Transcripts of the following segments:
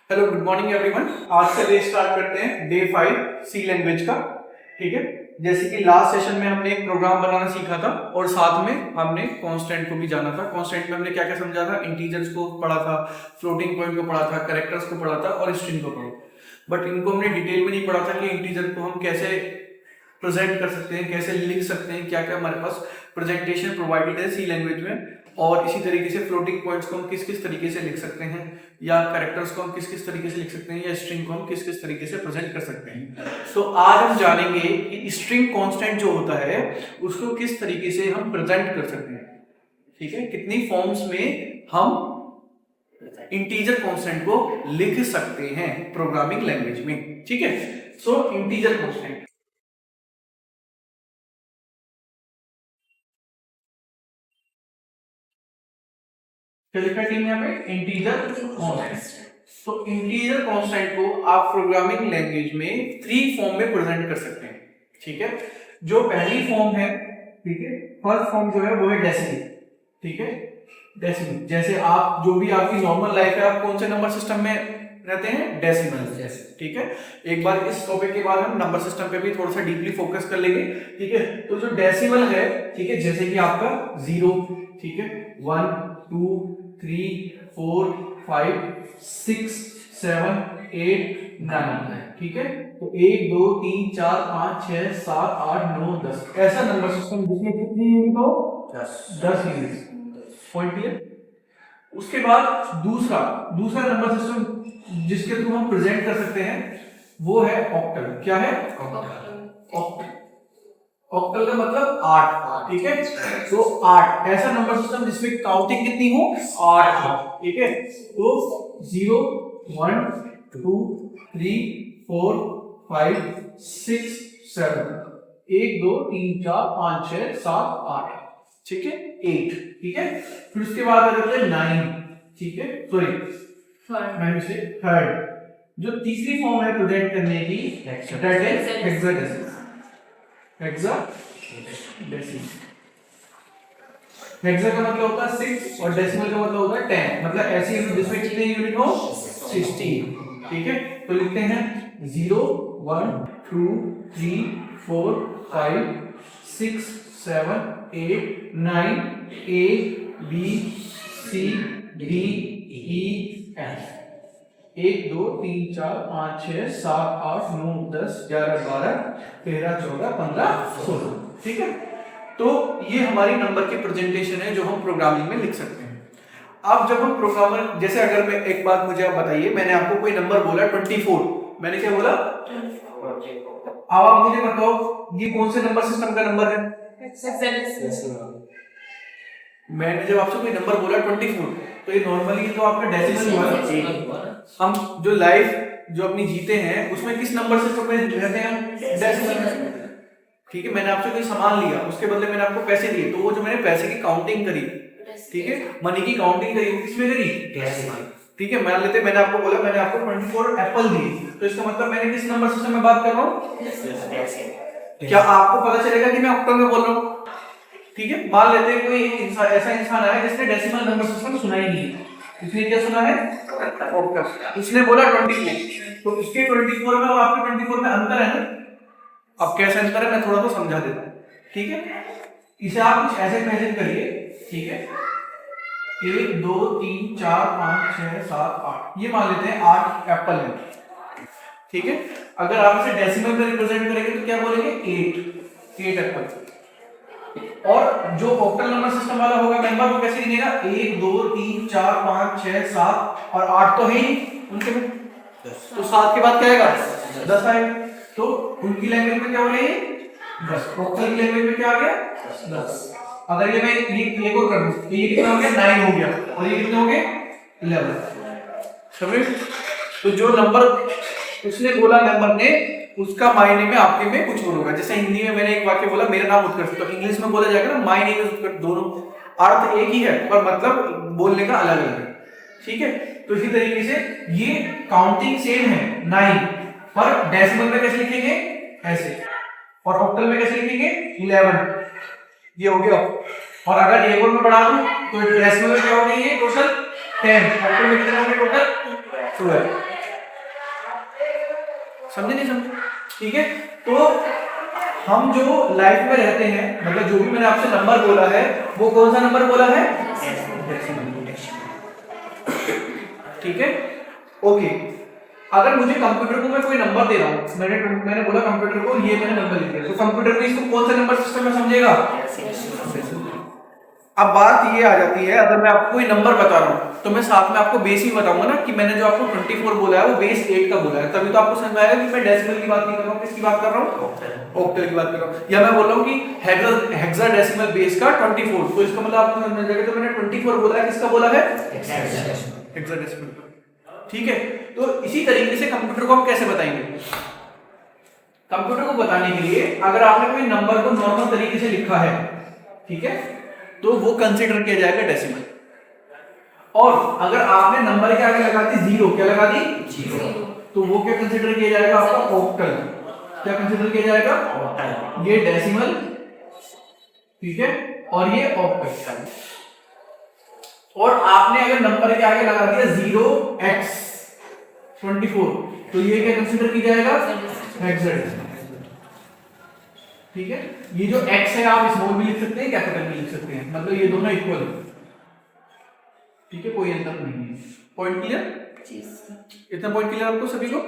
Hello good morning everyone. आज से day start करते हैं डे 5 सी लैंग्वेज का। ठीक है, जैसे कि लास्ट सेशन में हमने एक प्रोग्राम बनाना सीखा था और साथ में हमने कांस्टेंट को भी जाना था। कांस्टेंट में हमने क्या क्या समझा था, इंटीजर्स को पढ़ा था, फ्लोटिंग पॉइंट को पढ़ा था, कैरेक्टर्स को पढ़ा था और स्ट्रिंग को पढ़ा। बट इनको हमने डिटेल में नहीं पढ़ा था कि इंटीजर को हम कैसे प्रेजेंट कर सकते हैं, कैसे लिख सकते हैं, क्या क्या हमारे पास प्रेजेंटेशन प्रोवाइडेड है सी लैंग्वेज में। और इसी तरीके से फ्लोटिंग पॉइंट्स को हम किस किस तरीके से लिख सकते हैं, या कैरेक्टर्स को हम किस किस तरीके से लिख सकते हैं, या स्ट्रिंग को हम किस किस तरीके से प्रेजेंट कर सकते हैं। तो आज हम जानेंगे कि स्ट्रिंग कांस्टेंट जो होता है उसको किस तरीके से हम प्रेजेंट कर सकते हैं। ठीक है, कितनी फॉर्म्स में हम इंटीजर कांस्टेंट को लिख सकते हैं प्रोग्रामिंग लैंग्वेज में। ठीक है, सो इंटीजर कांस्टेंट क्या लिखा है यहाँ पे, इंटीजर कांस्टेंट। तो इंटीजर कांस्टेंट को आप प्रोग्रामिंग लैंग्वेज में 3 फॉर्म में प्रेजेंट कर सकते हैं। ठीक है, जो पहली फॉर्म है, ठीक है, फर्स्ट फॉर्म जो है वो है डेसिमल। ठीक है, डेसिमल जैसे आप जो भी आपकी नॉर्मल लाइफ है, आप कौन से नंबर सिस्टम में रहते हैं, डेसिमल। ठीक है, एक बार इस टॉपिक के बाद हम नंबर सिस्टम पे भी थोड़ा सा डीपली फोकस कर लेंगे। ठीक है, तो जो डेसिमल है, ठीक है, जैसे कि आपका 0, ठीक है, 1 2 3 4 5 6 7 8 9। ठीक है, तो 1 2 3 4 5 6 7 8 9 10 ऐसा नंबर सिस्टम जिसमें कितनी यूनिट हो, 10 यूनिट। Point clear. उसके बाद दूसरा नंबर सिस्टम जिसके थ्रू हम प्रेजेंट कर सकते हैं वो है ऑक्टल। क्या है, ऑक्टल। ऑक्टल का मतलब 8। ठीक है, तो 8 ऐसा नंबर सिस्टम जिसमें काउंटिंग कितनी हो, 8। ठीक है, तो 0 1 2 3 4 5 6 7 1 2 3 4 5 6 7 8। ठीक है, 8। ठीक है, फिर उसके बाद आ जाते हैं 9। ठीक है, सॉरी मैं से थर्ड जो तीसरी फॉर्म है प्रेजेंट करने की, that is hexadecimal. Hexadecimal, hexa का मतलब होता है 6 और डेसिमल का मतलब होता है 10। मतलब ऐसी यूनिट जिसमें कितने यूनिट हो, 16। ठीक है, तो लिखते हैं 0 1 2 3 4 5 6 7 8 9 A B C D E F। 1 2 3 4 5 6 7 8 9 10 11 12 13 14 15 16। ठीक है, तो ये हमारी नंबर की प्रेजेंटेशन है जो हम प्रोग्रामिंग में लिख सकते हैं। अब जब हम प्रोग्रामर, जैसे अगर मैं एक बात मुझे आप बताइए, मैंने आपको कोई नंबर बोला 24, मैंने क्या बोला, अब आप मुझे बताओ ये कौन से नंबर सिस्टम का नंबर है। मैंने जब आपसे कोई नंबर बोला 24, तो ये नॉर्मली तो आपका डेसिमल हुआ है। हम जो लाइफ जो अपनी जीते हैं उसमें किस नंबर सिस्टम में रहते हैं, हम डेसिमल में। ठीक है, मैंने आपसे कोई सामान लिया, उसके बदले मैंने आपको पैसे दिए, तो वो जो मैंने पैसे की काउंटिंग करी, ठीक है, मनी की काउंटिंग करी, वो किसमें करी, डेसिमल। ठीक है, मान लेते मैंने आपको बोला मैंने आपको 24 एप्पल दिए, तो इसका मतलब मैंने किस नंबर सिस्टम में बात कर रहा हूँ। क्या आपको पता चलेगा कि मैं ऑक्टल में बोल रहा हूँ। ठीक है, मान लेते हैं कोई ऐसा इंसान है जिसने डेसिमल नंबर सिस्टम सुना ही नहीं, इसने क्या सुना है, ऑक्टल। इसने बोला 24, तो इसके 24 में और आपके 24 में अंतर है ना। अब कैसे अंतर है मैं थोड़ा तो समझा देता हूँ। ठीक है, इसे आप कुछ ऐसे इमेजिन करिए। ठीक है, 1 2 3 4 5 6 7 8, ये मान लेते हैं 8 एप्पल है। ठीक है, अगर आप इसे डेसिमल में रिप्रेजेंट करेंगे तो क्या बोलेंगे, 8 एप्पल। और जो ऑक्टल नंबर सिस्टम वाला होगा मेंबर, वो कैसे गिनेगा, 1 2 3 4 5 6 7 और 8 तो है ही उनके में, तो 7 के बाद क्या आएगा, 10 आएगा। तो उनकी लैंग्वेज में क्या हो रही है, 10। ऑक्टल की लैंग्वेज में क्या आ गया, 10। अगर ये मैं ये को कर दूं तो ये कितना हो गया, 9 हो गया, और ये कितने हो गए, 11। समझे। तो जो नंबर उसने बोला मेंबर ने, उसका मायने में आपके में कुछ और होगा। जैसे हिंदी में मैंने एक वाक्य बोला मेरा नाम उत्कर्ष, तो इंग्लिश में बोला जाएगा ना माय नेम इज उत्कर्ष। दोनों अर्थ एक ही है पर मतलब बोलने का अलग अलग है। ठीक है, तो इसी तरीके से ये काउंटिंग सेम है 9, पर डेसिमल में कैसे लिखेंगे, ऐसे, और ऑक्टल में कैसे लिखेंगे, 11। ये हो गया। और अगर एक और में बढ़ा दूं तो डेसिमल में क्या हो गई, ये टोटल 10, ऑक्टल में कितने हो गए, टोटल 12। समझे नहीं समझे? ठीक है, तो हम जो लाइफ में रहते हैं, मतलब जो भी मैंने आपसे नंबर बोला है वो कौन सा नंबर बोला है? ठीक है, ओके। अगर मुझे कंप्यूटर को मैं कोई नंबर दे रहा हूं, मैंने बोला कंप्यूटर को ये मैंने नंबर लिख दिया, तो कंप्यूटर को इसको कौन सा नंबर सिस्टम में समझेगा? अब बात ये आ जाती है, अगर मैं आपको कोई नंबर बता रहा हूं तो मैं साथ में आपको बेस भी बताऊंगा ना कि मैंने जो आपको 24 बोला है वो बेस 8 का बोला है, तभी तो आपको समझ आएगा कि मैं डेसिमल की बात नहीं कर रहा हूं, किसकी बात कर रहा हूं? ऑक्टल की बात कर रहा हूं। या मैं बोल रहा हूं कि हेक्साडेसिमल बेस का 24, तो इसका मतलब आपको समझ जाएगा तो मैंने 24 बोला है, किसका बोला है? हेक्साडेसिमल। ठीक है, तो इसी तरीके से कंप्यूटर को आप कैसे बताएंगे? कंप्यूटर को बताने के लिए अगर आपने कोई नंबर को नॉर्मल तरीके से लिखा है, ठीक है, तो वो कंसीडर किया जाएगा डेसिमल। और अगर आपने नंबर के आगे लगा दी जीरो, क्या लगा दी? जीरो, तो वो क्या कंसीडर किया जाएगा आपका? ऑक्टल। क्या कंसीडर किया जाएगा? ऑक्टल। ये डेसिमल, ठीक है, और ये ऑक्टल। और आपने अगर नंबर के आगे लगा दिया 0x24, तो ये क्या कंसीडर किया जाएगा? हेक्साडेसिमल। ठीक है, ये जो x है आप स्मॉल भी लिख सकते हैं, कैपिटल भी लिख सकते हैं, मतलब ये दोनों इक्वल है। ठीक है, कोई अंतर नहीं है। Point clear? इतना पॉइंट क्लियर आपको सभी को?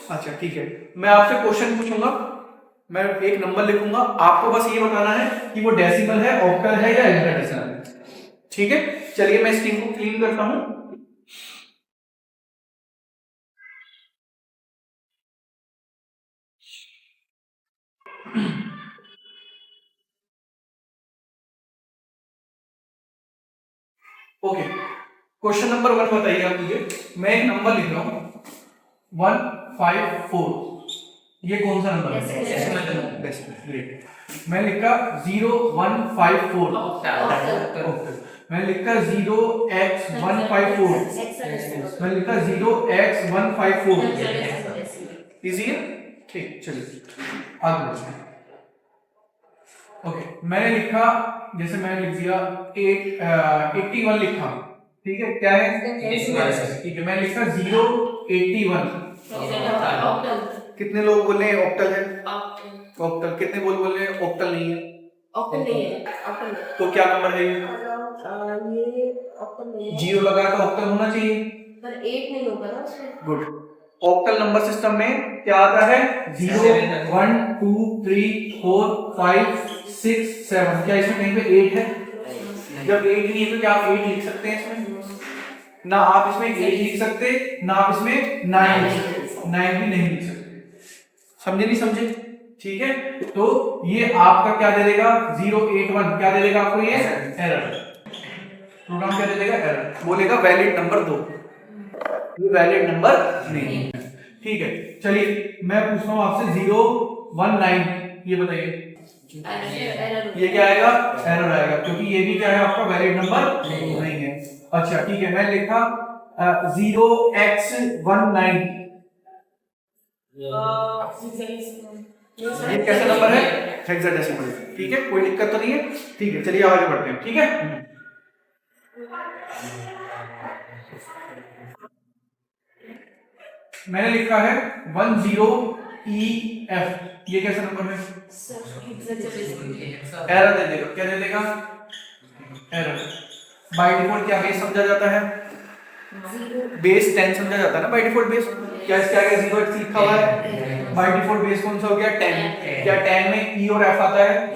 अच्छा ठीक है, मैं आपसे क्वेश्चन पूछूंगा, मैं एक नंबर लिखूंगा, आपको बस ये बताना है कि वो डेसिमल है, ऑक्टल है या हेक्साडेसिमल है। ठीक है, चलिए मैं स्क्रीन को क्लीन करता हूं। ओके, क्वेश्चन नंबर 1 बताइए आप मुझे। मैं एक नंबर लिख रहा हूं 154, ये कौन सा नंबर है? डेसिमल। ग्रेट। मैं लिखा 0154, मैं लिखा 0x154, मैं लिखा 0x154। इजी है? ठीक, चलिए आगे बढ़ते हैं। ओके, मैंने लिखा, जैसे मैंने लिख दिया 81 लिखा, ठीक है, क्या है? ठीक है, मैं लिखा 081। कितने लोग बोल रहे हैं ऑक्टल है? ऑक्टल। कितने बोल रहे हैं ऑक्टल नहीं है? ऑक्टल नहीं है। तो क्या नंबर है ये? ऑक्टल नहीं है। 0 लगा तो ऑक्टल होना चाहिए, पर 8 नहीं होगा ना उसमें। गुड। ऑक्टल नंबर सिस्टम में क्या आता है? 0 1 2 3 4 5 6 7। क्या इसमें कहीं पे 8 है? जब 8 नहीं है तो क्या आप 8 लिख सकते हैं इसमें? ना आप इसमें 8 लिख सकते, ना आप इसमें 9 लिख सकते, 9 भी नहीं लिख सकते। समझे नहीं समझे? ठीक है, तो ये आपका क्या दे देगा? 081 क्या दे देगा आपको? ये एरर। प्रोग्राम क्या दे देगा? एरर। बोलेगा वैलिड नंबर दो, ये वैलिड नंबर नहीं है। ठीक है, चलिए मैं पूछ रहा हूं आपसे 019, ये बताइए ये क्या आएगा? एरर आएगा, क्योंकि ये भी क्या है आपका? वैलिड नंबर नहीं है। अच्छा ठीक है, मैं लिखा 0x19, ये कैसा नंबर है? हेक्साडेसिमल। ठीक है, कोई दिक्कत तो नहीं है? ठीक है, चलिए आगे बढ़ते हैं। ठीक है, मैंने लिखा है 10EF, ये कैसा नंबर है? एरर दे देगा। क्या दे देगा? एरर। बाय डिफॉल्ट क्या बेस समझा जाता है? बेस 10 समझा जाता है ना बाय डिफॉल्ट बेस। क्या इसके आगे 0x लिखा हुआ है? बाय डिफॉल्ट बेस कौन सा हो गया? 10। क्या 10 में E और F आता है?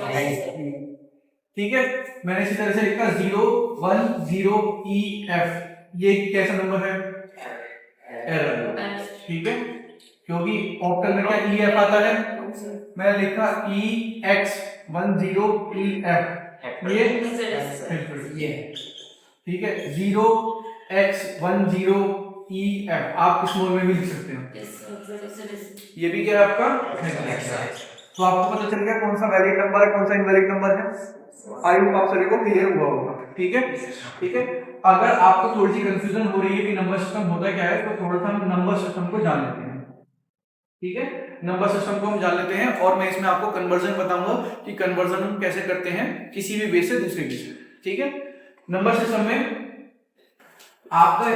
ठीक है, मैंने इसी तरह से लिखा 010EF, ये कैसा नंबर है? एरर। ठीक है, क्योंकि ऑक्टल में क्या EF आता है? मैंने लिखा EX10EF, ये ठीक है। 0x10EF आप स्मॉल में भी लिख सकते हो। ये भी क्या है आपका? तो आपको पता चल गया कौन सा वैलिड नंबर है, कौन सा इनवैलिड नंबर है। आई होप आप सभी को क्लियर हुआ होगा। ठीक है, ठीक है। अगर आपको थोड़ी सी कंफ्यूजन हो रही है कि नंबर सिस्टम होता क्या है, तो थोड़ा सा हम नंबर सिस्टम को जान लेते हैं। ठीक है, नंबर सिस्टम को हम जान लेते हैं और मैं इसमें आपको कन्वर्जन बताऊंगा कि कन्वर्जन हम कैसे करते हैं किसी भी बेस से दूसरे बेस। ठीक है, नंबर सिस्टम में आपका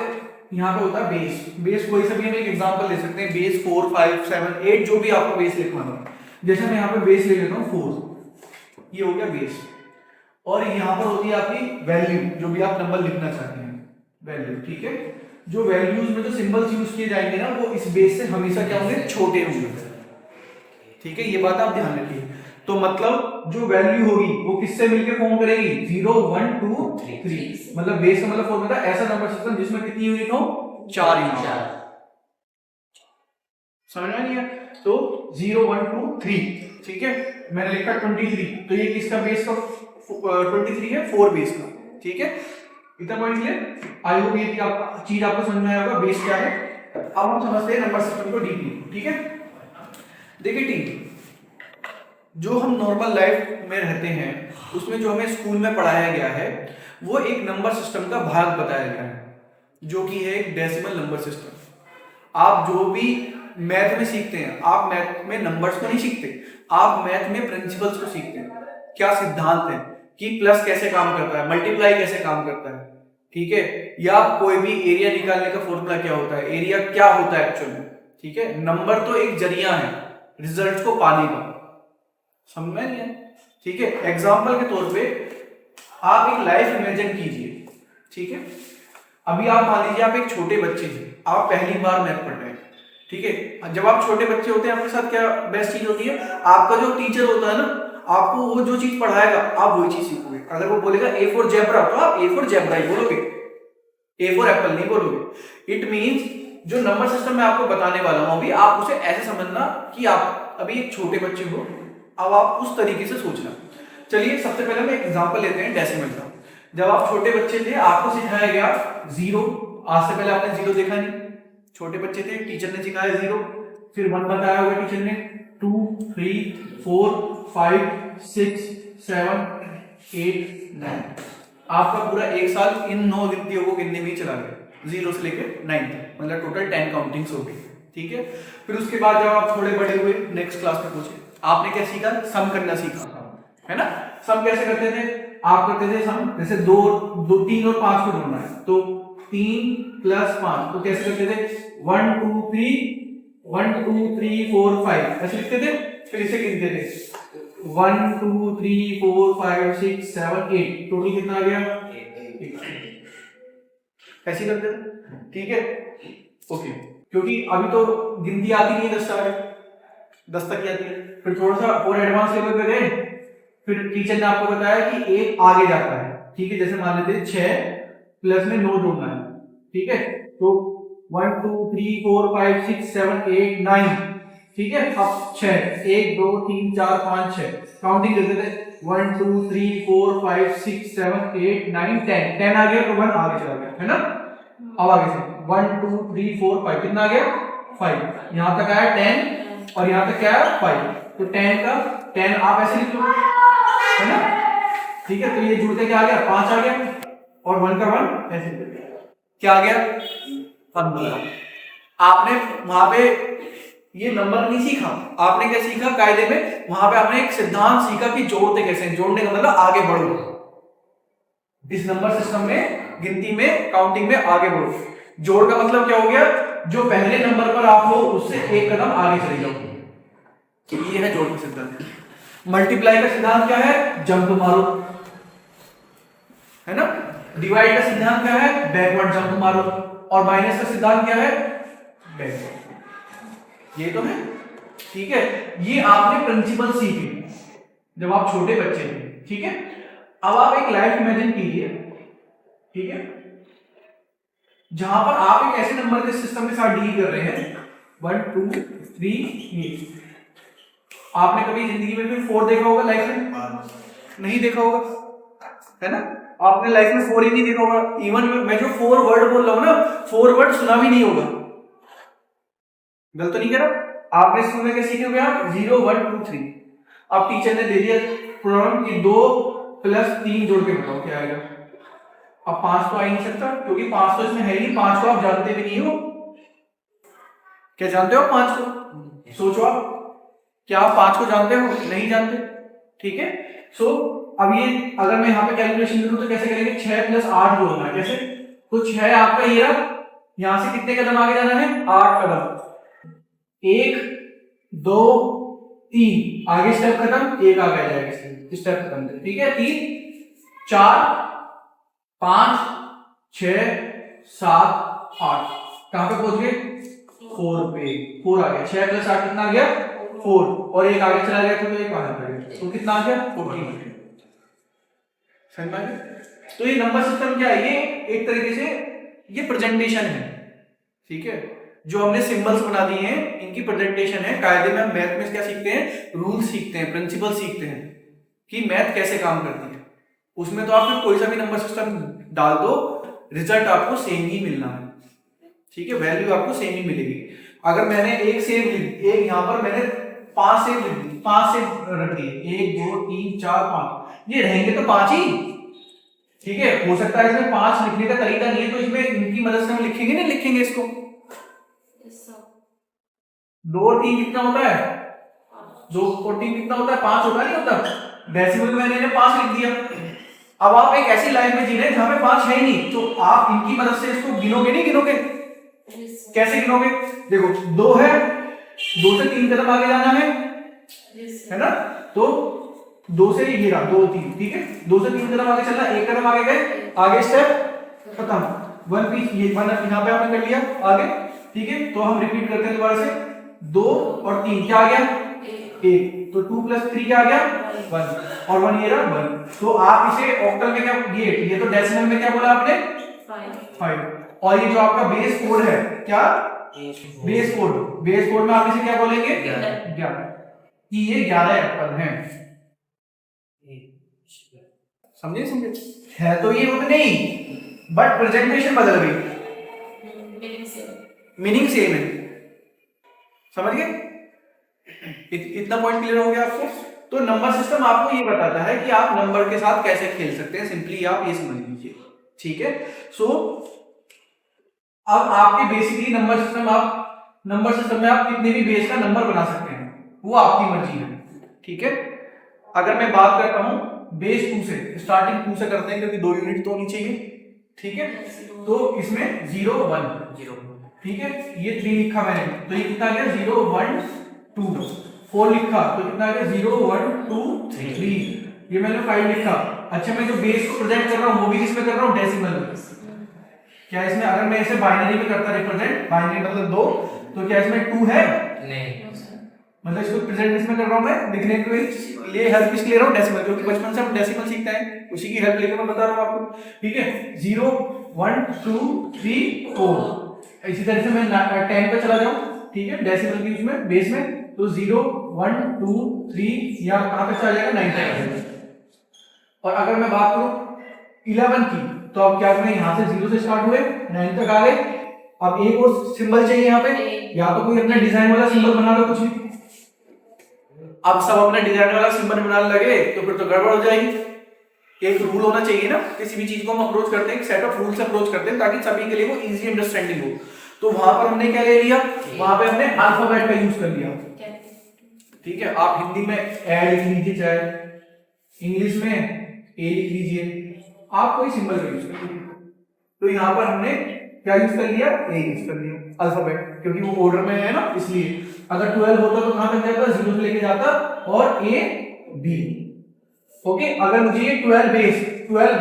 यहाँ पे होता है बेस। बेस कोई सा भी हम एक एग्जांपल ले सकते हैं, बेस 4 5 7 8 जो भी आपको बेस लिखवाना है। जैसे मैं यहाँ पे बेस ले लेता हूँ 4, ये हो गया बेस। और यहाँ पर होती है आपकी वैल्यू, जो भी आप नंबर लिखना चाहते हैं, वैल्यू, ठीक है। जो वैल्यूज में जो सिंबल्स यूज किए जाएंगे ना, वो इस बेस से हमेशा क्या होंगे, छोटे होंगे, ठीक है। ये बात आप ध्यान रखिए। तो मतलब जो वैल्यू होगी वो किससे मिलकर फॉर्म करेगी, 0 1 2 3, मतलब बेस का मतलब फॉर्म होता है ऐसा नंबर सिस्टम जिसमें कितनी यूनिट हो, 4 यूनिट। समझ में नहीं है? तो 0 1 2 3, ठीक है। मैंने लिखा 23, तो ये किसका बेस का 23 है, 4 बेस का, ठीक है। इतना पॉइंट क्लियर? आई होप ये आपका चीज आपको समझ में आया होगा बेस क्या है। अब हम समझते हैं नंबर सिस्टम को डीपली, ठीक है। देखिए टीम, जो हम नॉर्मल लाइफ में रहते हैं उसमें जो हमें स्कूल में पढ़ाया गया है वो एक नंबर सिस्टम का भाग बताया गया है, जो कि है एक डेसिमल नंबर सिस्टम। आप जो भी मैथ में सीखते हैं, आप मैथ में नंबर्स को नहीं सीखते, आप मैथ में प्रिंसिपल्स को सीखते हैं। क्या सिद्धांत है कि प्लस कैसे काम करता है, मल्टीप्लाई कैसे काम करता है, ठीक है। या कोई भी एरिया निकालने का फॉर्मूला क्या होता है, एरिया क्या होता है एक्चुअली, ठीक है। नंबर तो एक जरिया है रिजल्ट को पाने का, समझ में नहीं है, ठीक है। एग्जाम्पल के तौर पे आप एक लाइफ इमेजिन कीजिए, ठीक है। अभी आप मान लीजिए आप एक छोटे बच्चे हैं, आप पहली बार मैथ पढ़ रहे हैं, ठीक है। जब आप छोटे बच्चे होते हैं आपके साथ क्या बेस्ट चीज होती है, आपका जो टीचर होता है ना, आपको वो जो चीज पढ़ाएगा आप वही चीज सीखोगे। अगर वो बोलेगा ए फॉर जेब्रा तो आप ए फॉर जेब्रा ही बोलोगे, ए फॉर एप्पल नहीं बोलोगे। इट मींस जो नंबर सिस्टम मैं आपको बताने वाला हूं अभी, आप उसे ऐसे समझना कि आप अभी एक छोटे बच्चे हो, अब आप उस तरीके से सोचना। चलिए सबसे पहले हम एक एग्जांपल लेते हैं डेसिमल का। जब आप छोटे बच्चे थे आपको सिखाया गया 0, आज से पहले आपने 0 देखा नहीं, छोटे बच्चे थे, टीचर ने सिखाया 0, फिर 1 बताया होगा टीचर ने, 2 3 4 5 6 7 8 9। आपका पूरा एक साल इन 9 गिनतियों को गिनने में ही चला गया, 0 से लेकर 9 तक, मतलब टोटल 10 काउंटिंग्स हो गई, ठीक है। फिर उसके बाद जब आप थोड़े बड़े हुए, नेक्स्ट क्लास में पहुंचे, आपने क्या सीखा, सम करना सीखा, है ना। सम कैसे करते थे, आप करते थे सम, जैसे 2 3 और 5 को जोड़ना है तो 3 + 5, तो कैसे करते थे, 1 2 3 1 2 3 4 5 ऐसे लिखते थे। फिर इसे गिनते थे 1 2 3 4 5 6 7 8, टोटल कितना आ गया, 8। ऐसे करते थे, ठीक है, ओके। क्योंकि अभी तो गिनती आती नहीं है 10 तक ही आती है। फिर थोड़ा सा और एडवांस लेवल पे गए, फिर टीचर ने आपको बताया कि 1 आगे जाता है, ठीक है। जैसे मान लेते हैं 6 प्लस में 9 जोड़ना है, ठीक है। तो 1 2 3 4 5 6 7 8 9, ठीक है। अब 6 1 2 3 4 5 6 काउंटिंग करते थे, 1 2 3 4 5 6 7 8 9 10, 10 आ गया तो 1 आगे चला गया, है ना। अब आगे से 1 2 3 4 5 कितना आ गया, 5, यहां तक आया 10 और यहां तक क्या है 5, तो 10 का 10 आप ऐसे लिख लो, है ना, ठीक है। तो ये जुड़ते क्या आ गया, 5 आ गया, और 1 का 1 ऐसे क्या आ गया, 15। आपने वहां पे ये नंबर नहीं सीखा, आपने क्या सीखा कायदे में, वहां पे आपने एक सिद्धांत सीखा कि जोड़ते कैसे, जोड़ने का मतलब आगे बढ़ो, इस नंबर सिस्टम में गिनती में काउंटिंग में आगे बढ़ो। जोड़ का मतलब क्या हो गया, जो पहले नंबर पर आप हो उससे एक कदम आगे चले जाओ, ये है जोड़ का सिद्धांत। मल्टीप्लाई का सिद्धांत क्या है, जंप मारो, है ना। डिवाइड का सिद्धांत क्या है, बैकवर्ड जंप मारो, और माइनस का सिद्धांत क्या है, बैकवर्ड। ये तो है, ठीक है। ये आपने प्रिंसिपल सीखे जब आप छोटे बच्चे थे, ठीक है। अब आप एक लाइफ इमेजिन कीजिए, ठीक है, जहां पर आप एक ऐसे नंबर के सिस्टम के साथ डील कर रहे हैं 1 2 3 8। आपने कभी जिंदगी में भी 4 देखा होगा लाइफ में, नहीं देखा होगा, है ना। आपने लाइफ में 4 ही नहीं देखा होगा। इवन मैं जो 4 वर्ड बोल रहा हूं ना, 4 वर्ड सुना भी नहीं होगा, गलत तो नहीं कह रहा। आपने स्कूल में क्या सीखे हुए, आप 0 1 2 3। अब टीचर ने दे दिया प्रॉब्लम कि 2 + 3 जोड़ के बताओ क्या आएगा। अब 5 तो आ ही नहीं सकता, क्योंकि 5 तो इसमें है ही, 5 को आप जानते भी नहीं हो। क्या जानते हो 5 को, सोचो आप, क्या आप 5 को जानते हो, नहीं जानते, ठीक है। सो अब ये अगर मैं यहाँ पे कैलकुलेशन करूं तो कैसे करेंगे, 6 + 8 जोड़ना है, कैसे, तो 6 आपका ये रहा, यहां से कितने कदम आगे जाना है? 8 कदम। 1 2 3 आगे स्टेप खत्म, एक आगे आ जाएगा स्टेप खत्म, ठीक है। 3 4 5 6 7 8 कहां पे पहुंच गए? 4 पे। 4 आ गया। 6 + 8 कितना आ गया? 4। और एक आगे चला गया तो एक आगे बढ़ गया, तो कितना आ गया? 14। समझ में आ गया? तो ये नंबर सिस्टम क्या है? ये एक तरीके से ये प्रेजेंटेशन है, ठीक है। जो हमने सिंबल्स बना दिए हैं इनकी प्रेजेंटेशन है। कायदे में हम मैथ में क्या सीखते हैं? रूल सीखते हैं, प्रिंसिपल सीखते हैं कि मैथ कैसे काम करती है। उसमें तो आप कोई सा भी नंबर सिस्टम डाल दो, रिजल्ट आपको सेम ही मिलना है, ठीक है। वैल्यू आपको सेम ही मिलेगी। अगर मैंने एक सेव लिख, एक यहां पर मैंने 5 सेव लिख दी, 5 सेव रख दिए, 1 2 3 4 5, ये रहेंगे तो 5 ही, ठीक है। हो सकता है इसमें 5 लिखने का तरीका नहीं है, तो इसमें इनकी मदद से हम लिखेंगे, नहीं लिखेंगे इसको। 2 और 3 कितना होता है? 2 और 3 कितना होता है? 5 होता नहीं होता? डेसिमल में मैंने 5 लिख दिया। अब आप एक ऐसी लाइन में जी रहे हैं जहां पे 5 है ही नहीं, तो आप इनकी मदद से इसको गिनोगे, नहीं गिनोगे? कैसे गिनोगे? देखो 2 है, 2 से 3 कदम आगे जाना है ना? तो 2 से ये रहा 2 3, ठीक है। 2 से 3 कदम आगे चलना, एक कदम आगे गए, आगे स्टेप खत्म। 1 पीस ये 1 यहां पे हमने कर लिया आगे, ठीक है। तो हम रिपीट करते हैं दोबारा से। 2 और 3 क्या आ गया? 1। तो 2 + 3 क्या आ गया? 1। और 1 ये रहा 1। तो आप इसे ऑक्टल में क्या, ये तो डेसिमल में क्या बोला आपने? 5। और ये जो आपका बेस कोड है, क्या बेस कोड? बेस कोड में आप इसे क्या बोलेंगे? 11। कि ये 11 एप्पल हैं। समझे? है तो ये उतने ही, बट प्रेजेंटेशन बदल गई, मीनिंग सेम है। समझ गए? इतना पॉइंट क्लियर हो गया आपको? तो नंबर सिस्टम आपको ये बताता है कि आप नंबर के साथ कैसे खेल सकते हैं। सिंपली आप ये समझ लीजिए, ठीक है। सो अब आपके बेसिकली नंबर सिस्टम में आप कितने भी बेस का नंबर बना सकते हैं, वो आपकी मर्जी है, ठीक है। अगर मैं बात करता हूं बेस 2 से, स्टार्टिंग 2 से करते हैं क्योंकि 2 यूनिट तो होनी चाहिए, ठीक है। तो इसमें 0 1 0, ठीक है। ये 3 लिखा मैंने, तो ये कितना आ गया? 0 1 2। 4 लिखा तो कितना आ गया? 0 1 2 3। ये मैंने 5 लिखा। अच्छा, मैं जो बेस को प्रेजेंट कर रहा हूं वो भी किसमें कर रहा हूं? डेसिमल में। क्या इसमें अगर मैं इसे बाइनरी में करता रिप्रेजेंट, बाइनरी मतलब 2, तो क्या इसमें 2 है? नहीं। मतलब इसको प्रेजेंट इसमें कर रहा हूं मैं, लिखने के लिए हेल्प किसके ले रहा हूं? डेसिमल, क्योंकि बचपन से हम डेसिमल सीखते हैं, उसी की हेल्प लेकर मैं बता रहा हूं आपको, ठीक है। 0 1 2 3 4। इसी तरह से मैं 10 पे चला जाऊं, ठीक है, डेसिमल की उसमें बेस में, तो 0 1 2 3 या कहां पे चला जाएगा? 9 पे। और अगर मैं बात करूं 11 की, तो अब क्या करें? यहां से 0 से स्टार्ट हुए 9 तक आ गए। अब एक और सिंबल चाहिए यहाँ पे, या तो कोई अपना डिजाइन वाला सिंबल बना लो कुछ भी। अब सब अपना डिजाइन वाला सिंबल बनाने लगे तो फिर तो गड़बड़ हो जाएगी। एक रूल होना चाहिए ना, किसी भी चीज को हम अप्रोच करते हैं एक सेट ऑफ रूल से अप्रोच करते हैं ताकि सभी के लिए वो इजी अंडरस्टैंडिंग हो। तो वहां पर हमने क्या ले लिया? वहां पे हमने अल्फाबेट का यूज कर लिया, ठीक है। आप हिंदी में ए लिख लीजिए, चाहे इंग्लिश में ए लिख लीजिए, आप कोई सिंबल का यूज कर लीजिए। तो यहाँ पर हमने क्या यूज कर लिया? ए यूज कर लिया अल्फाबेट, क्योंकि वो ऑर्डर में है ना, इसलिए। अगर 12 होता तो कहां तक जाता? 0 से लेके जाता और ए बी, ओके। अगर मुझे ये 12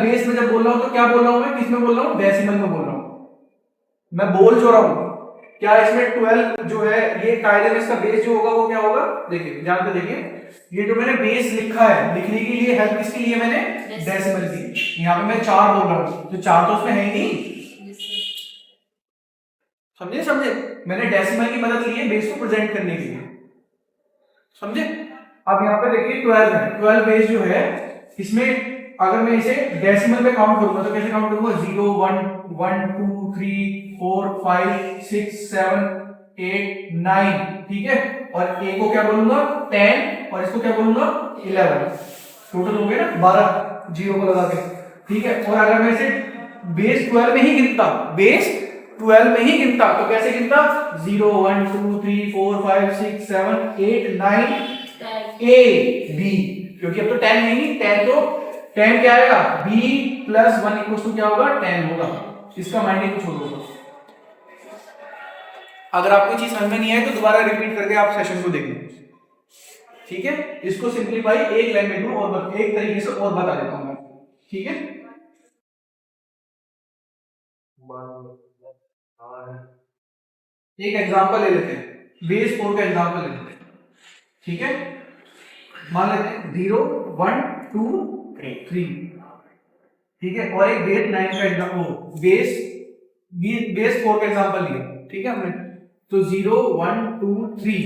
बेस में जब बोल रहा हूं तो क्या बोल रहा हूं मैं? किस में बोल रहा हूं? डेसिमल में बोल रहा हूं। मैं बोल जो रहा हूं, क्या इसमें 12 जो है ये कायदे में इसका बेस जो होगा वो क्या होगा? देखिए ध्यान से देखिए, ये जो मैंने बेस लिखा है, लिखने के लिए हेल्प किसके लिए? मैंने डेसिमल की। यहाँ पे मैं 4 बोल रहा हूं, तो 4 तो उसमें है ही नहीं, समझे? मैंने डेसिमल की मदद ली है बेस को प्रेजेंट करने के लिए, समझे? अब यहाँ पे देखिए 12 है, 12 बेस जो है इसमें अगर मैं इसे डेसिमल में काउंट करूंगा तो कैसे काउंट करूंगा? 0 1 1 2 3 4 5 6 7 8 9, ठीक है। और ए को क्या बोलूंगा? 10, और इसको क्या बोलूंगा? 11। टोटल हो गए ना 12 जीरो को लगा के, ठीक है। और अगर मैं इसे बेस 12 में ही गिनता, तो कैसे गिनता? 0 1 2 3 4 5 6 7 8 9 ए बी, क्योंकि अब तो 10 नहीं, 10 तो 10 क्या आएगा? b + 1 = क्या होगा? 10 होगा। इसका माइंड कुछ और होगा, अगर आपको चीज समझ में नहीं आए तो दोबारा रिपीट करके आप सेशन को देखें, ठीक है। इसको सिंप्लीफाई एक लाइन में दूं और एक तरीके से और बता देता हूं मैं, ठीक है। एक एग्जांपल ले लेते हैं, बेस 4 का एग्जांपल ले लेते हैं, ठीक है। मान लेते हैं 0 1 2 3, ठीक है। और एक बेस 9 का एग्जांपल, बेस 4 का एग्जांपल लिया, ठीक है हमने। तो 0 1 2 3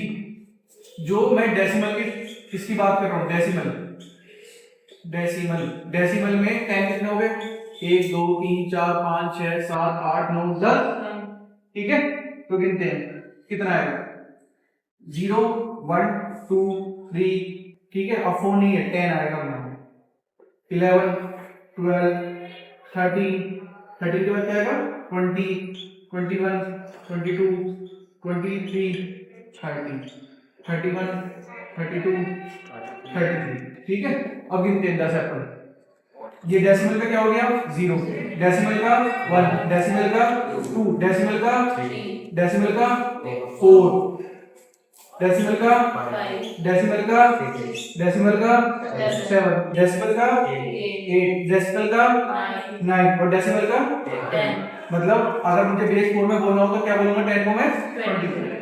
जो मैं डेसिमल की किसकी बात कर रहा हूं, डेसिमल में 10 कितने हो गए, 1 2 3 4 5 6 7 8 9 10, ठीक है। तो गिनते हैं कितना आएगा, 0 1 2 3, ठीक है। अब 4 नहीं है, 10 आएगा यहाँ पे, 11 12 13 13 के बाद क्या आएगा, 20 21 22 23 30 31 32 33, ठीक है। अब गिनते हैं 10 एप्पल, ये डेसिमल का क्या हो गया, 0, डेसिमल का 1, डेसिमल का 2, डेसिमल का 4, डेसिमल का 5, डेसिमल का 7, डेसिमल का 8, डेसिमल का 9 और डेसिमल का 10। मतलब अगर मुझे बेस 4 में बोलना हो तो क्या बोलूंगा, 10 को मैं 20।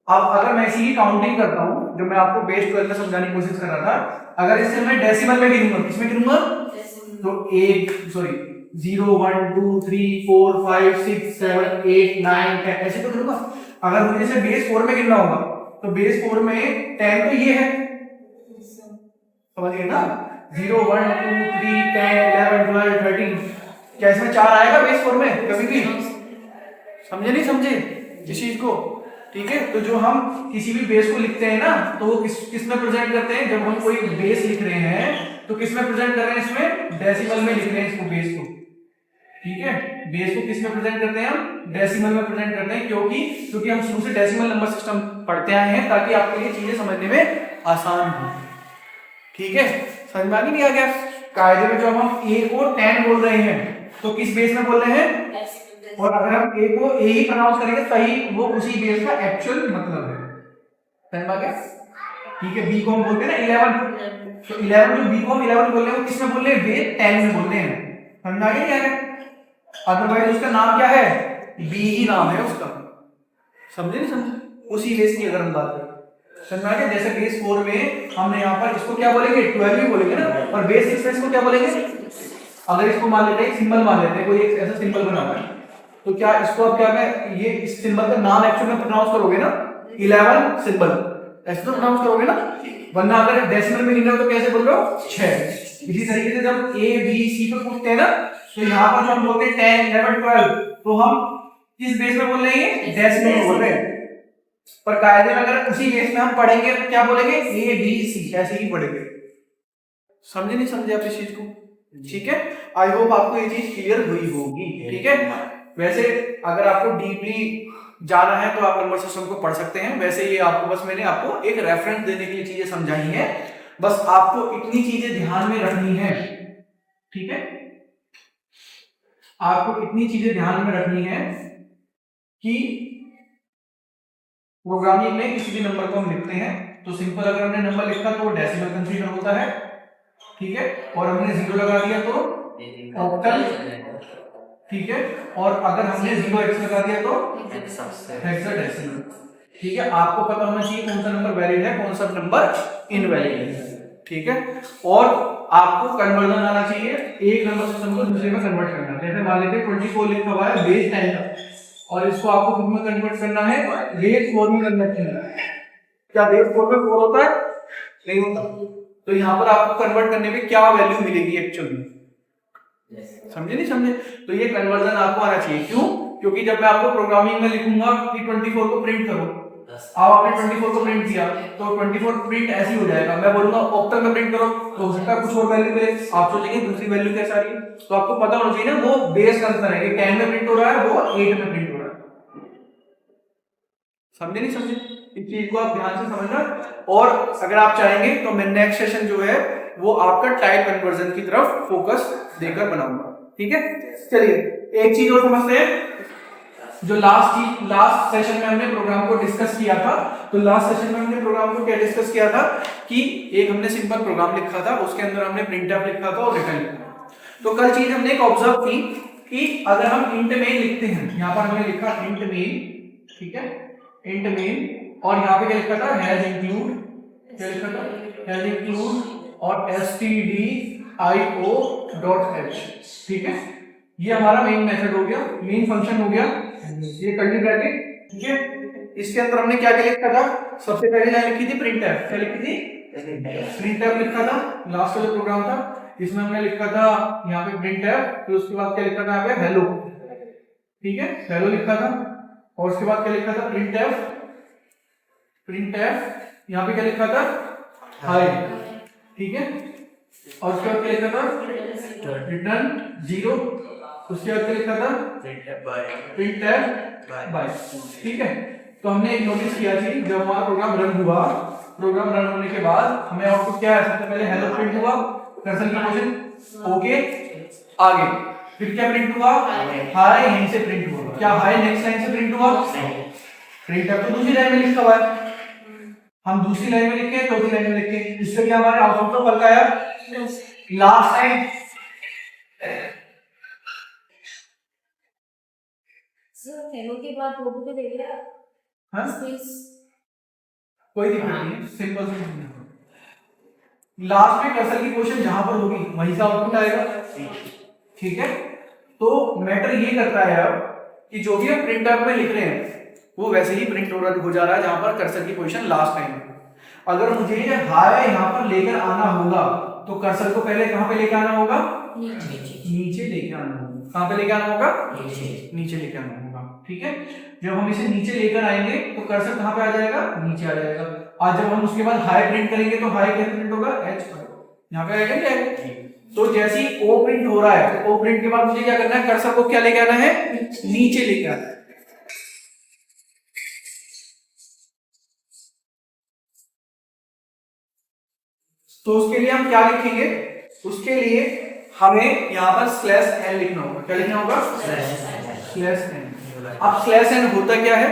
अब अगर मैं इसी की काउंटिंग करता हूं जो मैं आपको बेस 12 में समझाने की कोशिश कर रहा था, अगर इसे मैं डेसिमल में गिनूंगा, किसमें गिनूंगा, तो 0 1 2 3 4 5 6 7 8 9 10 ऐसे तो गिनूंगा। अगर मुझे इसे बेस 4 में गिनना होगा तो बेस 4 में 10 तो ये है, समझिए ना, 0 1 2 3 10 11 12 13, क्या इसमें 4 आएगा बेस 4 में कभी भी, समझे नहीं समझे इस चीज को, ठीक है। तो जो हम किसी भी बेस को लिखते हैं ना तो वो किस में प्रेजेंट करते हैं, जब हम कोई बेस लिख रहे हैं तो किस में प्रेजेंट कर रहे हैं, इसमें डेसिमल में लिख रहे हैं इसको, बेस को, ठीक है। बेस को किस में प्रेजेंट करते हैं, हम डेसिमल में प्रेजेंट करते हैं, क्योंकि हम शुरू से डेसिमल नंबर सिस्टम पढ़ते आए हैं ताकि आपके लिए चीजें समझने में आसान हो, ठीक है। समझ में नहीं आ गया, कायदे में जब हम ए को 10 बोल रहे हैं तो किस बेस में बोल रहे हैं, और अगर हम ए को ए ही प्रोनाउंस करेंगे सही, वो उसी बेस का एक्चुअल मतलब है, समझ में आ गया, ठीक है। बी को हम बोलते हैं ना 11, तो 11 जो बी को हम 11 बोल रहे हैं वो किसमें बोल रहे हैं, बेस 10 में बोलते हैं, समझ में आ गया, अदरवाइज उसका नाम क्या है, बी ही नाम है उसका, समझे नहीं समझे, उसी बेस की अगर हम बात करें, समझ में आ गया। जैसे बेस 4 में हमने यहाँ पर इसको क्या बोलेंगे, 12 ही बोलेंगे ना, और बेस 6 में इसको क्या बोलेंगे, अगर इसको मान लेते हैं सिंबल मान लेते हैं, कोई एक ऐसा सिंबल बना हुआ है तो क्या इसको अब क्या मैं ये इस सिंबल का नाम एक्चुअली में प्रोनाउंस करोगे ना, 11 सिंबल ऐसे तो प्रोनाउंस करोगे ना, वरना अगर डेसिमल में लिखना हो तो कैसे बोल रहे हो, 6। इसी तरीके से जब ए बी सी पे पूछते हैं ना तो यहाँ पर जो हम बोलते हैं 10 11 12 तो हम किस बेस में बोल रहे हैं, डेसिमल में बोल रहे हैं, पर कायदे में अगर उसी बेस में हम पढ़ेंगे तो क्या बोलेंगे, ए बी सी ऐसे ही पढ़ेंगे, समझे नहीं समझे आप इस चीज को, ठीक है। आई होप आपको ये चीज क्लियर हुई होगी, ठीक है। वैसे अगर आपको डीपली जाना है तो आप नंबर सिस्टम को पढ़ सकते हैं, वैसे ये आपको बस मैंने आपको एक रेफरेंस देने के लिए चीजें समझाई हैं, बस आपको इतनी चीजें ध्यान में रखनी है, ठीक है। आपको इतनी चीजें ध्यान में रखनी है कि प्रोग्रामिंग में किसी भी नंबर को हम लिखते हैं तो सिंपल अगर हमने नंबर लिखा तो डेसिमल कंसीडर होता है, ठीक है, और हमने 0 लगा दिया तो ऑक्टल, ठीक है, और अगर हमने 0x लगा दिया तो हेक्साडेसिमल, ठीक है। आपको पता होना चाहिए कौन सा नंबर वैलिड है कौन सा नंबर इनवैलिड है, ठीक है। और आपको कन्वर्जन आना चाहिए, एक नंबर सिस्टम को दूसरे में कन्वर्ट करना, जैसे मान लीजिए 24 लिखा हुआ है बेस 10 का और इसको आपको किस में कन्वर्ट करना है, बेस 4 में कन्वर्ट करना है, क्या बेस 4 में 4 होता है, नहीं होता, तो यहाँ पर आपको कन्वर्ट करने में क्या वैल्यू मिलेगी एक्चुअल में, समझे नहीं समझे, तो ये कन्वर्जन आपको आना चाहिए, क्यों, क्योंकि जब मैं आपको प्रोग्रामिंग में लिखूंगा कि 24 को प्रिंट करो, अब आपने 24 को प्रिंट किया तो 24 प्रिंट ऐसे ही हो जाएगा, मैं बोलूंगा ऑक्टल में प्रिंट करो तो हो सकता है कुछ और वैल्यू मिले, आप सोचेंगे दूसरी वैल्यू कैसे आ रही है, तो आपको पता होना चाहिए ना वो बेस का अंतर है कि 10 में प्रिंट हो रहा है वो 8 में प्रिंट हो रहा है, समझे नहीं समझे, इस चीज को आप ध्यान से समझना। और अगर आप चाहेंगे तो मैं नेक्स्ट सेशन जो है वो आपका टाइप कन्वर्जन की तरफ फोकस देकर बनाऊंगा, ठीक है। चलिए एक चीज और समझते हैं, जो लास्ट सेशन में हमने प्रोग्राम को डिस्कस किया था, तो लास्ट सेशन में हमने प्रोग्राम को क्या डिस्कस किया था कि एक हमने सिंपल प्रोग्राम लिखा था, उसके अंदर हमने प्रिंटफ लिखा था और रिटर्न लिखा था। तो कल चीज हमने एक ऑब्जर्व की कि अगर हम इंट मेन लिखते हैं, यहाँ पर हमने लिखा इंट मेन, ठीक है, इंट मेन, और यहाँ पे क्या लिखा था हैज इंक्लूड, क्या लिखा था हैज इंक्लूड और stdio.h, ठीक है, ये हमारा मेन मेथड हो गया, मेन फंक्शन हो गया, ये कर्ली ब्रैकेट, ठीक है। इसके अंदर हमने क्या क्या लिखा था, सबसे पहले लाइन लिखी थी प्रिंटफ, क्या लिखी थी प्रिंटफ लिखा था, लास्ट वाला प्रोग्राम था इसमें हमने लिखा था यहाँ पे प्रिंटफ, फिर उसके बाद क्या लिखा था यहाँ पे हेलो, ठीक है, हेलो लिखा था, और उसके बाद क्या लिखा था प्रिंटफ, प्रिंटफ यहाँ पे क्या लिखा था हाय, ठीक है, और उसके बाद क्या लिखा था रिटर्न 0, उसके बाद क्या लिखा था प्रिंटफ बाय, ठीक है। तो हमने एक नोटिस किया कि जब हमारा प्रोग्राम रन हुआ, प्रोग्राम रन होने के बाद हमें आउटपुट क्या है, सबसे पहले हेलो प्रिंट हुआ, कर्सर की पोजीशन ओके आगे, फिर क्या प्रिंट हुआ हाय, यहीं से प्रिंट हुआ, क्या हाय नेक्स्ट लाइन से प्रिंट हुआ, प्रिंटफ तो दूसरी लाइन में लिखा हुआ है, हम दूसरी लाइन में लिखे, चौथी लाइन में लिखे, इससे क्या हमारे आउटपुट तो फल का आया लास्ट लाइन। सर हेलो के बाद वो भी दे दिया, हाँ स्पेस कोई दिक्कत नहीं है, सिंपल लास्ट में कर्सर की पोजीशन जहां पर होगी वहीं से आउटपुट आएगा, ठीक है। तो मैटर ये करता है अब कि जो भी हम प्रिंटफ में लिख रहे हैं वो वैसे ही प्रिंट हो जा रहा है जहां पर कर्सर की पोजीशन लास्ट टाइम है। अगर मुझे हाय यहाँ पर लेकर आना होगा तो कर्सर को पहले कहां पे लेकर आना होगा, नीचे लेके आना होगा, कहां पे लेके आना होगा नीचे लेके आना होगा, ठीक है। जब हम इसे नीचे लेकर आएंगे तो कर्सर कहां पे आ जाएगा, नीचे आ जाएगा, और जब हम उसके बाद हाई प्रिंट करेंगे तो हाई कैसे प्रिंट होगा h, यहाँ पे आएगा क्या, तो जैसे ही o प्रिंट हो रहा है तो o प्रिंट के बाद मुझे क्या करना है, कर्सर को क्या लेके आना है, नीचे लेके आना है। तो उसके लिए हम क्या लिखेंगे, उसके लिए हमें यहाँ पर /n लिखना होगा, क्या लिखना होगा /n। अब /n होता क्या है,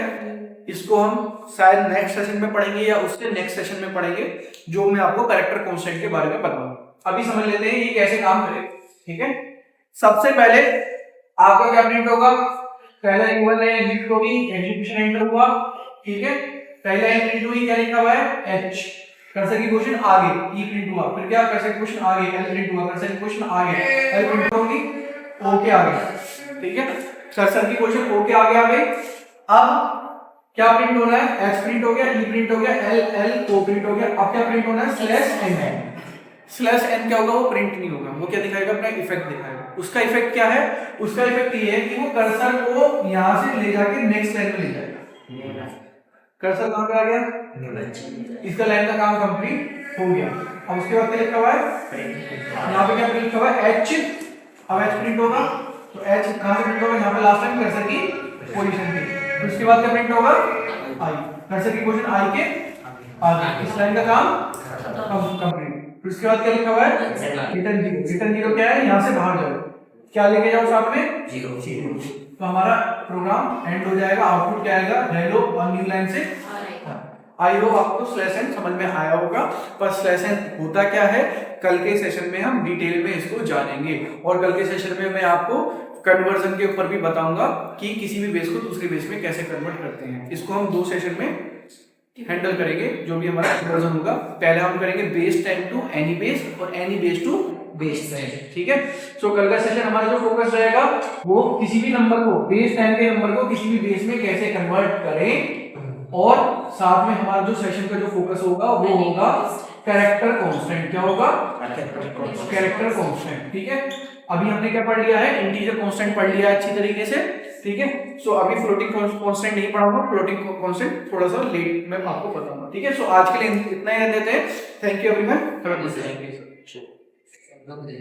इसको हम शायद नेक्स्ट सेशन में पढ़ेंगे या उससे नेक्स्ट सेशन में पढ़ेंगे, जो मैं आपको कैरेक्टर कांस्टेंट के बारे में बताऊंगा। अभी समझ लेते हैं ये कैसे काम करे, ठीक है। सबसे पहले आपका क्या प्रिंट होगा, पहला इक्वल है एग्जीक्यूट होगी, एग्जीक्यूशन एंटर हुआ, ठीक है, पहला लाइन प्रिंट हुई, क्या लिखा हुआ है h, कर्सर की पोजीशन आगे e प्रिंट हुआ, फिर क्या कर्सर की पोजीशन आगे l प्रिंट हुआ, कर्सर की पोजीशन आगे l प्रिंट होगी o के आगे, ठीक है, कर्सर की पोजीशन o के आगे आ गई। अब क्या प्रिंट होना है, h प्रिंट हो गया, e प्रिंट हो गया, l o प्रिंट हो गया। अब क्या प्रिंट होना है /n क्या होगा, वो प्रिंट नहीं होगा, वो क्या दिखाएगा, अपना इफेक्ट दिखाएगा। उसका इफेक्ट क्या है, उसका इफेक्ट ये है कि वो कर्सर को यहां से ले जाके नेक्स्ट लाइन में ले जाएगा, कर्सर कहां पे आ गया, इसका लाइन का काम कंप्लीट हो गया। अब उसके बाद क्या लिखा हुआ है, यहाँ पे क्या प्रिंट लिखा हुआ है h, अब h प्रिंट होगा तो h कहां से प्रिंट होगा, यहाँ पे लास्ट टाइम कर्सर की पोजीशन थी, तो उसके बाद क्या प्रिंट होगा i, कर्सर की पोजीशन i के आगे, इस लाइन का काम कंप्लीट। फिर उसके बाद क्या लिखा हुआ है रिटर्न 0, रिटर्न 0 क्या है, यहाँ से बाहर जाओ, क्या लेके जाओ साथ में 0, तो हमारा प्रोग्राम एंड हो जाएगा, आउटपुट क्या आएगा हेलो और न्यू लाइन से। आई होप आपको /n समझ में आया होगा, पर /n होता क्या है कल के सेशन में हम डिटेल में इसको जानेंगे, और कल के सेशन में मैं आपको कन्वर्जन के ऊपर भी बताऊंगा कि किसी भी बेस को दूसरे बेस में कैसे कन्वर्ट करते हैं। इसको हम 2 सेशन में हैंडल करेंगे, जो भी हमारा कन्वर्जन होगा। पहले हम करेंगे बेस 10 टू एनी बेस और एनी बेस टू बेस 10, ठीक है। सो कल का सेशन हमारा जो फोकस रहेगा वो किसी भी नंबर को, बेस 10 के नंबर को किसी भी बेस में कैसे कन्वर्ट करें, और साथ में हमारा जो सेशन का जो फोकस होगा वो होगा कैरेक्टर कांस्टेंट। क्या होगा, कैरेक्टर कांस्टेंट, ठीक है। अभी हमने क्या पढ़ लिया है, इंटीजर कांस्टेंट पढ़ लिया है अच्छी तरीके से, ठीक है। सो अभी फ्लोटिंग कांस्टेंट नहीं पढ़ाऊंगा, फ्लोटिंग कांस्टेंट थोड़ा सा लेट में आपको बताऊंगा, ठीक है। सो आज के लिए इतना ही रहने देते हैं। Thank you everyone, have a good day.